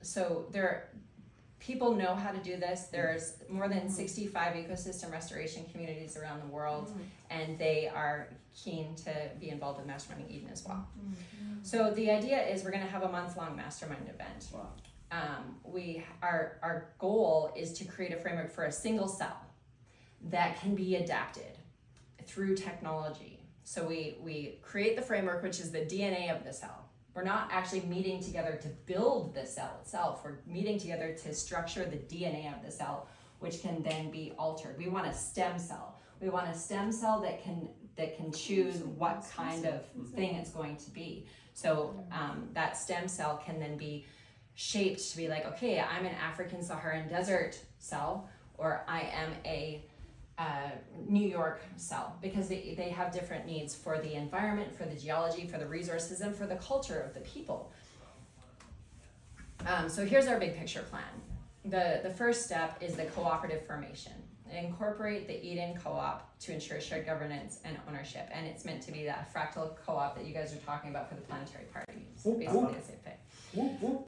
So people know how to do this. There's more than 65 ecosystem restoration communities around the world, and they are keen to be involved with Masterminding Eden as well. So the idea is we're going to have a month-long mastermind event. Wow. Our goal is to create a framework for a single cell that can be adapted through technology. So we create the framework, which is the DNA of the cell. We're not actually meeting together to build the cell itself. We're meeting together to structure the DNA of the cell, which can then be altered. We want a stem cell. We want a stem cell that can choose what kind of thing it's going to be. So that stem cell can then be shaped to be like, okay, I'm an African Saharan desert cell, or I am a New York cell, because they have different needs for the environment, for the geology, for the resources, and for the culture of the people. So here's our big picture plan. The first step is the cooperative formation. Incorporate the Eden co-op to ensure shared governance and ownership, and it's meant to be that fractal co-op that you guys are talking about for the planetary parties. Basically the same thing.